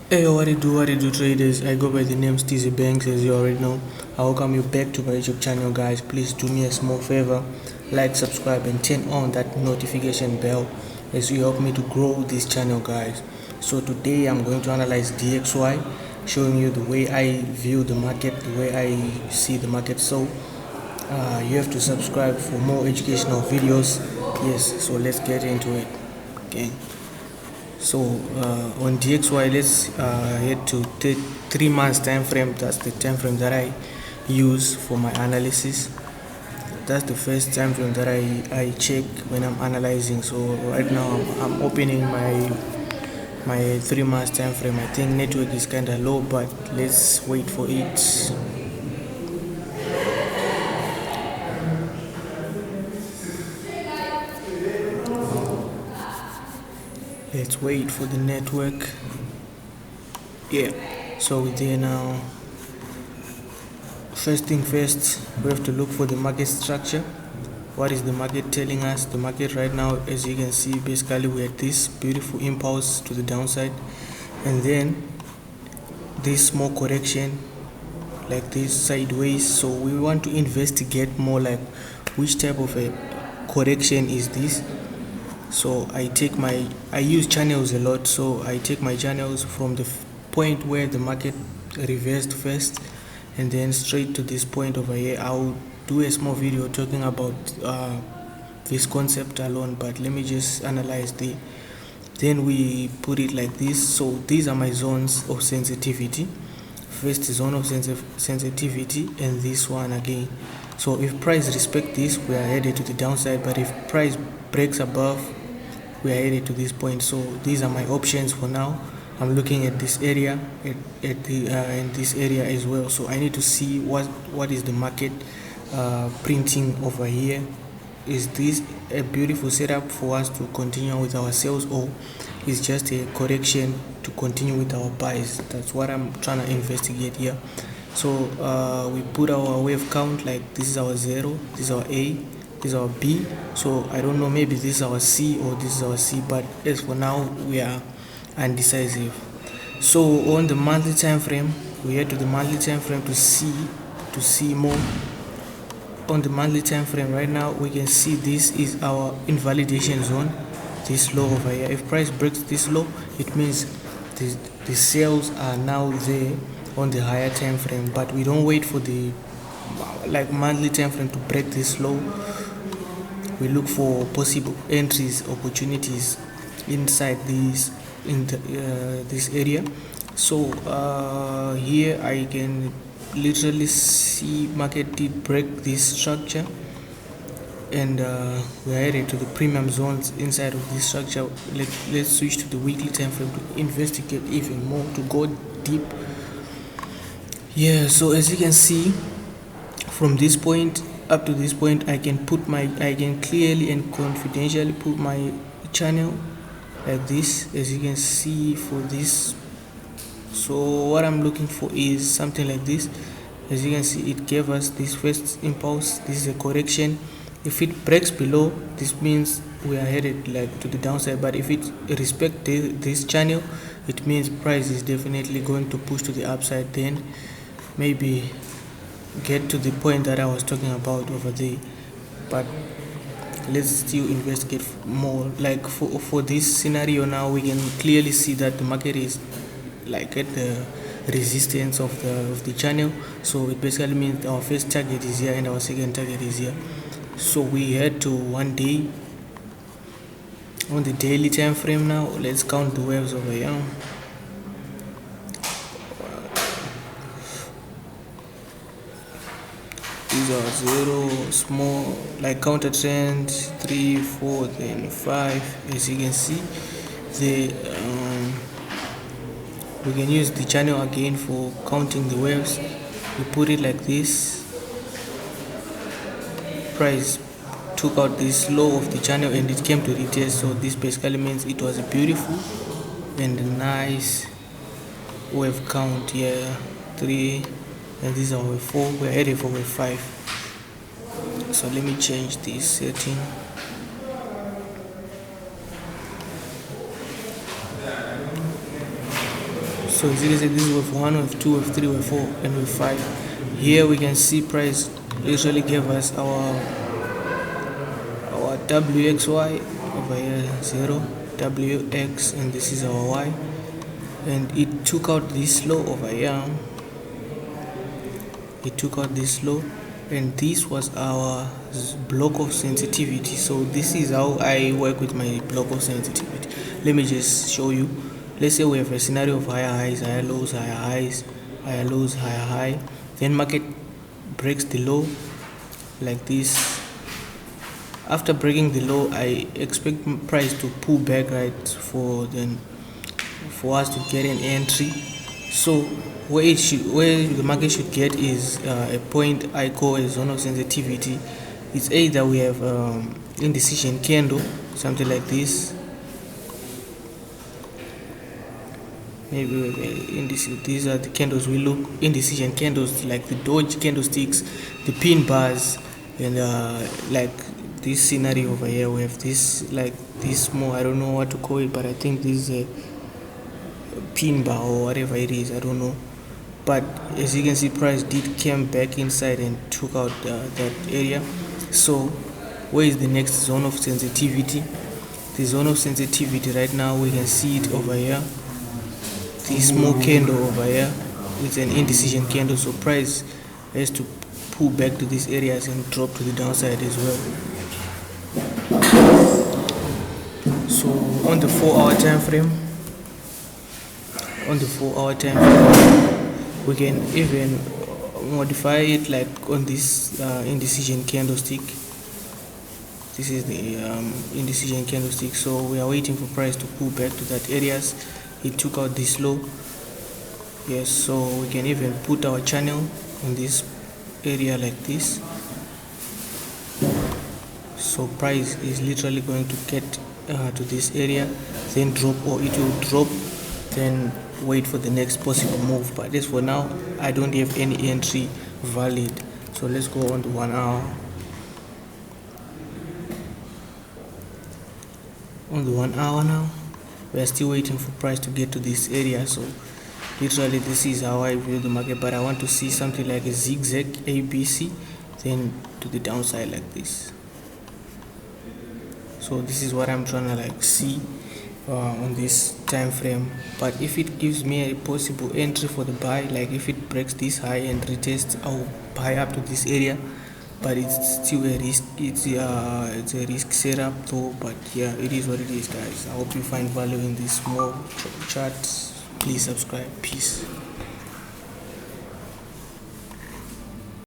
Hey, what it do traders? I go by the name Steezy Banks, as you already know. I welcome you back to my YouTube channel, guys. Please do me a small favor, like, subscribe, and turn on that notification bell as you help me to grow this channel, guys. So today I'm going to analyze DXY, showing you the way I view the market, the way I see the market. So you have to subscribe for more educational videos. Yes, so let's get into it. Okay. So on DXY, let's head to 3 months time frame. That's the time frame that I use for my analysis. That's the first time frame that I check when I'm analyzing. So right now I'm opening my 3 months time frame. I think network is kind of low, but let's wait for it. Let's wait for the network. Yeah, so we're there now. First thing first, we have to look for the market structure. What is the market telling us? The market right now, as you can see, basically we had this beautiful impulse to the downside, and then this small correction like this sideways. So we want to investigate more, like which type of a correction is this. So I use channels a lot, so I take my channels from the point where the market reversed first and then straight to this point over here. I'll do a small video talking about this concept alone, but let me just analyze then we put it like this. So these are my zones of sensitivity. First zone of sensitivity, and this one again. So if price respect this, we are headed to the downside, but if price breaks above, we are headed to this point. So these are my options for now. I'm looking at this area, at the in this area as well. So I need to see what is the market printing over here. Is this a beautiful setup for us to continue with our sales, or is just a correction to continue with our buys? That's what I'm trying to investigate here. So we put our wave count, like this is our 0, this is our A, this is our B. So I don't know, maybe this is our C or this is our C, but as for now we are undecisive. So on the monthly time frame, we head to the monthly time frame to see more. On the monthly time frame right now, we can see this is our invalidation zone, this low over here. If price breaks this low, it means the sales are now there on the higher time frame, but we don't wait for the like monthly time frame to break this low. We look for possible entries, opportunities inside this area. So here I can literally see market did break this structure, and we're headed to the premium zones inside of this structure. Let's switch to the weekly time frame to investigate even more, to go deep. Yeah, so as you can see, from this point up to this point, I can clearly and confidentially put my channel like this, as you can see for this. So what I'm looking for is something like this. As you can see, it gave us this first impulse. This is a correction. If it breaks below, this means we are headed like to the downside, but if it respects this channel, it means price is definitely going to push to the upside, then maybe get to the point that I was talking about over there. But let's still investigate more. Like for this scenario now, we can clearly see that the market is like at the resistance of the channel. So it basically means our first target is here and our second target is here. So we head to 1 day. On the daily time frame now, let's count the waves over here. These are 0, small, like counter trend, 3, 4, then 5. As you can see, we can use the channel again for counting the waves. We put it like this. Price took out this low of the channel and it came to retest. So this basically means it was a beautiful and nice wave count here. 3, and this is our wave 4. We're headed for wave 5. So let me change this setting. So as you can see, this is wave 1, wave 2, wave 3, wave 4, and wave 5. Here we can see price usually gave us our WXY over here 0 WX, and this is our Y, and it took out this low over here. It took out this low, and this was our block of sensitivity. So this is how I work with my block of sensitivity. Let me just show you. Let's say we have a scenario of higher highs, higher lows, higher highs, higher lows, higher high. Then market breaks the low like this. After breaking the low, I expect price to pull back, right, for us to get an entry. So where the market should get is a point I call a zone of sensitivity. It's either we have indecision candle, something like this. Maybe these are the candles we look, indecision candles, like the Doge candlesticks, the pin bars, and like this scenario over here. We have this, like this small, I don't know what to call it, but I think this is a pin bar or whatever it is, I don't know. But as you can see, price did came back inside and took out that area. So where is the next zone of sensitivity? The zone of sensitivity right now, we can see it over here. This small candle over here with an indecision candle, so price has to pull back to these areas and drop to the downside as well. So on the 4-hour time frame, we can even modify it like on this indecision candlestick. This is the indecision candlestick. So we are waiting for price to pull back to that areas. It took out this low. Yes, so we can even put our channel on this area like this. So price is literally going to get to this area, then drop, or it will drop, then wait for the next possible move. But as for now, I don't have any entry valid. So let's go on to 1 hour. On the 1 hour now, we are still waiting for price to get to this area. So literally this is how I view the market, but I want to see something like a zigzag ABC, then to the downside like this. So this is what I'm trying to like see on this time frame. But if it gives me a possible entry for the buy, like if it breaks this high and retests, I'll buy up to this area. But it's still a risk. It's a risk setup though. But yeah, it is what it is, guys. I hope you find value in this small charts. Please subscribe. Peace.